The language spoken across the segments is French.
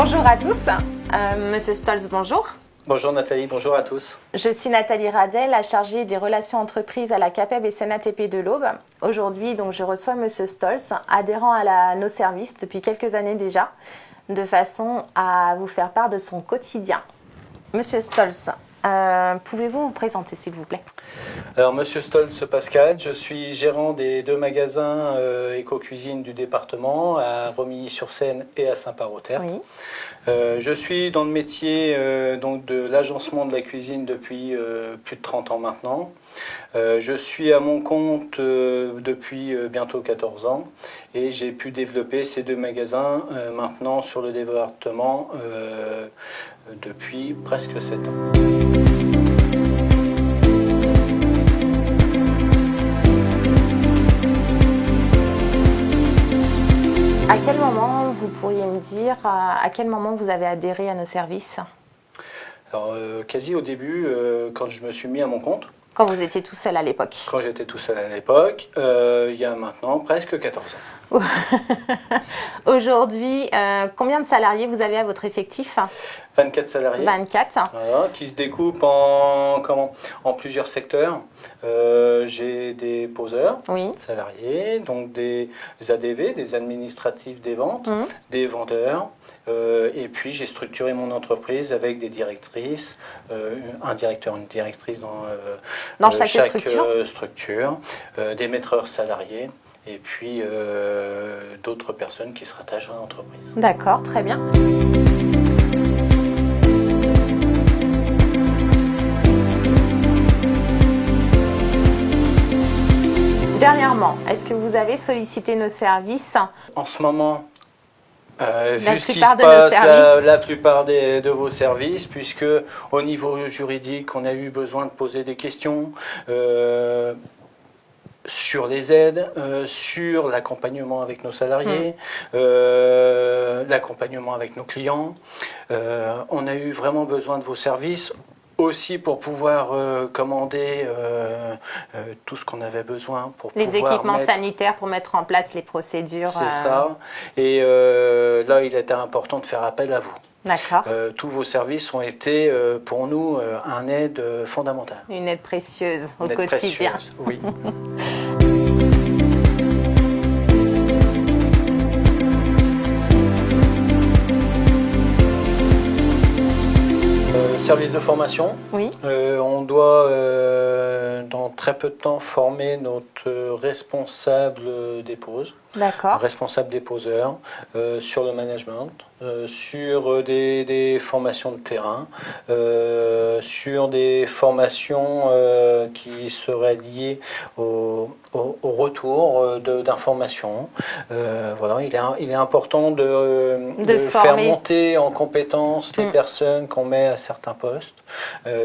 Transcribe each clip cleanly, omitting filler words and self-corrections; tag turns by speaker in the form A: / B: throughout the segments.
A: Bonjour à tous. Monsieur Stolz, bonjour.
B: Bonjour Nathalie, bonjour à tous.
A: Je suis Nathalie Radel, la chargée des relations entreprises à la CAPEB et CNATP de l'Aube. Aujourd'hui, donc, je reçois Monsieur Stolz, adhérent à nos services depuis quelques années déjà, de façon à vous faire part de son quotidien. Monsieur Stolz, pouvez-vous vous présenter s'il vous plaît?
B: Alors Monsieur Stolz Pascal, je suis gérant des 2 magasins éco-cuisine du département, à Romilly-sur-Seine et à Saint-Parotère.
A: Oui.
B: Je suis dans le métier donc de l'agencement de la cuisine depuis plus de 30 ans maintenant. Je suis à mon compte depuis bientôt 14 ans et j'ai pu développer ces 2 magasins maintenant sur le département depuis presque 7 ans.
A: À quel moment, vous pourriez me dire, à quel moment vous avez adhéré à nos services?
B: Alors, quasi au début, quand je me suis mis à mon compte.
A: Quand vous étiez tout seul à l'époque?
B: Quand j'étais tout seul à l'époque, il y a maintenant presque 14 ans.
A: Aujourd'hui, combien de salariés vous avez à votre effectif?
B: 24 salariés.
A: 24.
B: Voilà, qui se découpent en plusieurs secteurs. J'ai des poseurs,
A: Oui.
B: salariés, donc des ADV, des administratifs des ventes, des vendeurs. Et puis j'ai structuré mon entreprise avec des directrices, un directeur, une directrice dans chaque structure, des maîtreurs salariés. Et puis d'autres personnes qui se rattachent à l'entreprise.
A: D'accord, très bien. Dernièrement, est-ce que vous avez sollicité nos services?
B: En ce moment, vu ce qui se passe, la plupart de vos services, puisque au niveau juridique, on a eu besoin de poser des questions. Sur les aides, sur l'accompagnement avec nos salariés, l'accompagnement avec nos clients. On a eu vraiment besoin de vos services aussi pour pouvoir commander tout ce qu'on avait besoin. Pour
A: les équipements sanitaires pour mettre en place les procédures.
B: C'est ça. Et là, il était important de faire appel à vous.
A: D'accord.
B: Tous vos services ont été pour nous un aide fondamentale.
A: Une aide précieuse au quotidien.
B: Précieuse, oui. Service de formation.
A: Oui.
B: On doit dans très peu de temps former notre responsable des pauses.
A: D'accord.
B: Responsable déposeur sur le management, sur des formations de terrain, sur des formations qui seraient liées au retour d'informations. Voilà, il est important de faire monter en compétence les personnes qu'on met à certains postes.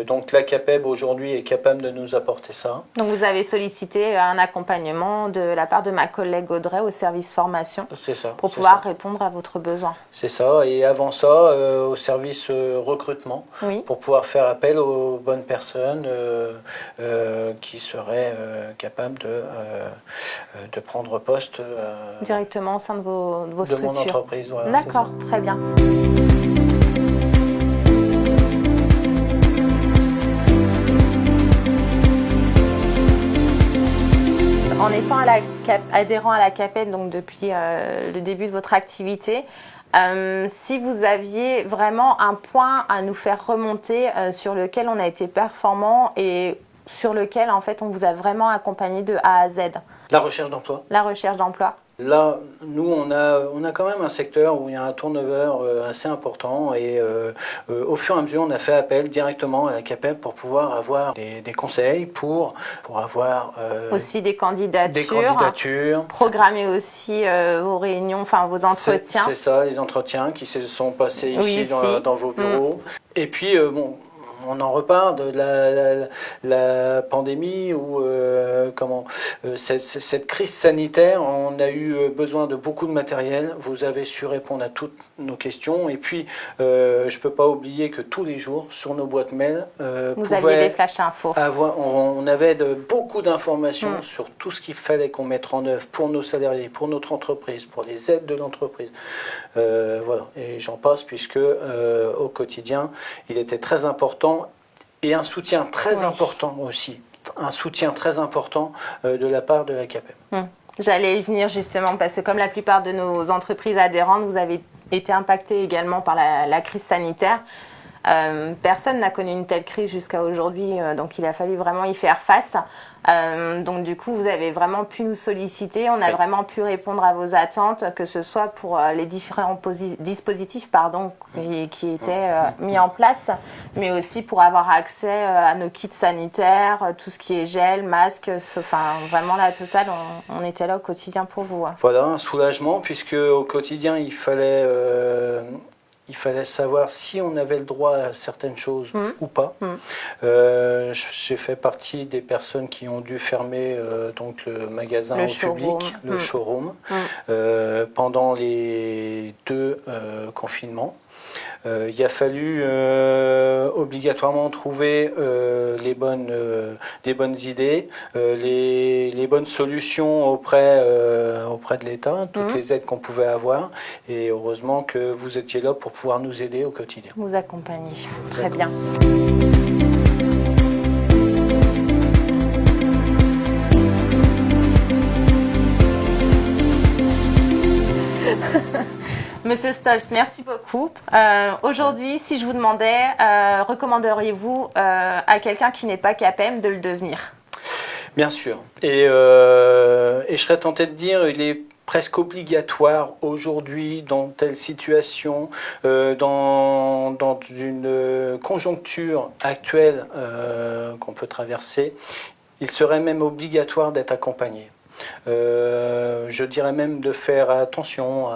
B: Donc la CAPEB aujourd'hui est capable de nous apporter ça. Donc
A: vous avez sollicité un accompagnement de la part de ma collègue Audrey au service formation.
B: C'est ça.
A: Pour pouvoir répondre à votre besoin.
B: C'est ça. Et avant ça, au service recrutement, pour pouvoir faire appel aux bonnes personnes qui seraient capables de prendre poste
A: directement au sein de vos structures.
B: De mon entreprise. Voilà,
A: d'accord, très bien. En étant adhérent à la CAPEB donc depuis le début de votre activité, si vous aviez vraiment un point à nous faire remonter sur lequel on a été performant et sur lequel en fait on vous a vraiment accompagné de A à Z.
B: La recherche d'emploi.
A: La recherche d'emploi.
B: Là, nous, on a quand même un secteur où il y a un turnover assez important et au fur et à mesure, on a fait appel directement à la CAPEB pour pouvoir avoir des conseils, pour avoir
A: aussi des candidatures. Programmer aussi vos réunions, enfin vos entretiens.
B: C'est ça, les entretiens qui se sont passés ici dans vos bureaux. Et puis, bon, on en repart de la pandémie ou cette crise sanitaire. On a eu besoin de beaucoup de matériel. Vous avez su répondre à toutes nos questions. Et puis, je ne peux pas oublier que tous les jours, sur nos boîtes mail,
A: vous aviez des flash infos.
B: On avait beaucoup d'informations sur tout ce qu'il fallait qu'on mette en œuvre pour nos salariés, pour notre entreprise, pour les aides de l'entreprise. Voilà. Et j'en passe puisque au quotidien, il était très important et un soutien très important aussi. Un soutien très important de la part de la CAPEB.
A: J'allais y venir justement parce que comme la plupart de nos entreprises adhérentes, vous avez été impactés également par la crise sanitaire. Personne n'a connu une telle crise jusqu'à aujourd'hui, donc il a fallu vraiment y faire face. Donc du coup, vous avez vraiment pu nous solliciter, on a vraiment pu répondre à vos attentes, que ce soit pour les différents dispositifs qui étaient mis en place, mais aussi pour avoir accès à nos kits sanitaires, tout ce qui est gel, masque, enfin vraiment la totale, on était là au quotidien pour vous.
B: Voilà, un soulagement, puisque au quotidien, il fallait savoir si on avait le droit à certaines choses ou pas. J'ai fait partie des personnes qui ont dû fermer donc le magasin au public, le showroom, pendant les 2 confinements. Il a fallu obligatoirement trouver les bonnes idées, les bonnes solutions auprès de l'État, toutes les aides qu'on pouvait avoir. Et heureusement que vous étiez là pour pouvoir nous aider au quotidien.
A: Vous accompagner. Très bien. Monsieur Stolz, merci beaucoup. Aujourd'hui, si je vous demandais, recommanderiez-vous à quelqu'un qui n'est pas CAPEB de le devenir?
B: Bien sûr. Et je serais tenté de dire, il est presque obligatoire aujourd'hui dans telle situation, dans une conjoncture actuelle qu'on peut traverser, il serait même obligatoire d'être accompagné. Je dirais même de faire attention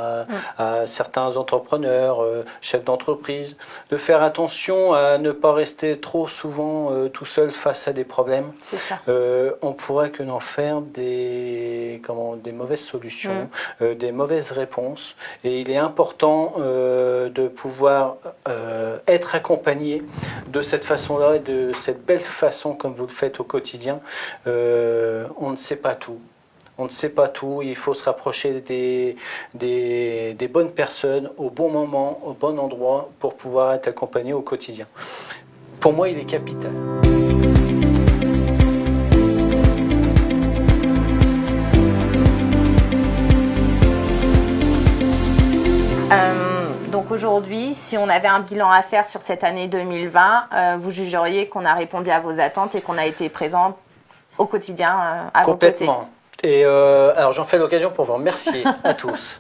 B: à certains entrepreneurs, chefs d'entreprise, de faire attention à ne pas rester trop souvent tout seul face à des problèmes. On pourrait que d'en faire des mauvaises solutions, des mauvaises réponses. Et il est important de pouvoir être accompagné de cette façon-là et de cette belle façon comme vous le faites au quotidien. On ne sait pas tout. On ne sait pas tout, il faut se rapprocher des bonnes personnes au bon moment, au bon endroit pour pouvoir être accompagné au quotidien. Pour moi, il est capital.
A: Donc aujourd'hui, si on avait un bilan à faire sur cette année 2020, vous jugeriez qu'on a répondu à vos attentes et qu'on a été présent au quotidien à vos côtés.
B: Complètement. Et alors j'en fais l'occasion pour vous remercier à tous,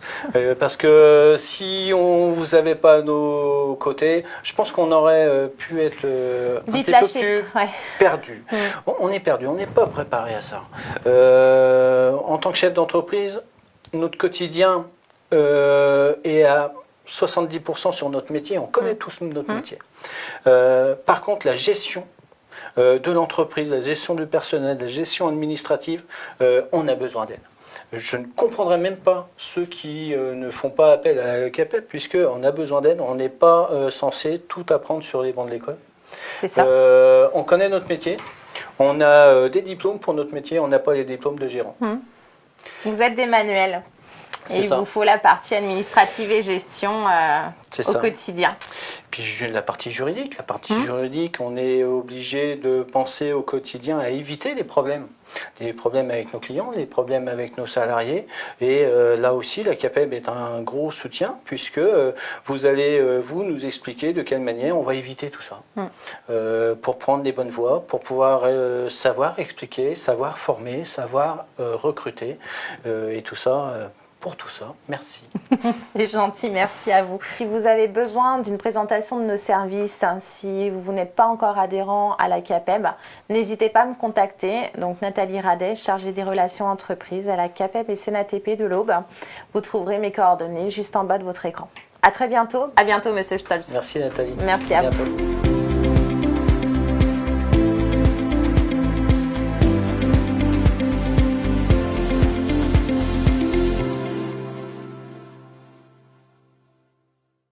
B: parce que si on vous avait pas à nos côtés, je pense qu'on aurait pu être un petit peu plus perdu. On est perdu, on n'est pas préparé à ça. En tant que chef d'entreprise, notre quotidien est à 70% sur notre métier, on connaît tous notre métier. Par contre, la gestion de l'entreprise, la gestion du personnel, la gestion administrative, on a besoin d'aide. Je ne comprendrais même pas ceux qui ne font pas appel à la CAPEB, puisqu'on a besoin d'aide, on n'est pas censé tout apprendre sur les bancs de l'école.
A: C'est ça.
B: On connaît notre métier, on a des diplômes pour notre métier, on n'a pas les diplômes de gérant.
A: Vous êtes des manuels. Et il vous faut la partie administrative et gestion au quotidien.
B: Puis la partie juridique. La partie juridique, on est obligé de penser au quotidien à éviter les problèmes. Des problèmes avec nos clients, des problèmes avec nos salariés. Et là aussi, la CAPEB est un gros soutien puisque vous allez vous nous expliquer de quelle manière on va éviter tout ça. Pour prendre les bonnes voies, pour pouvoir savoir expliquer, savoir former, savoir recruter. Et tout ça... Pour tout ça, merci.
A: C'est gentil, merci à vous. Si vous avez besoin d'une présentation de nos services, si vous n'êtes pas encore adhérent à la CAPEB, n'hésitez pas à me contacter. Donc Nathalie Radet, chargée des relations entreprises à la CAPEB et CNATP de l'Aube. Vous trouverez mes coordonnées juste en bas de votre écran. À très bientôt. À bientôt, Monsieur Stolz.
B: Merci Nathalie.
A: Merci à vous.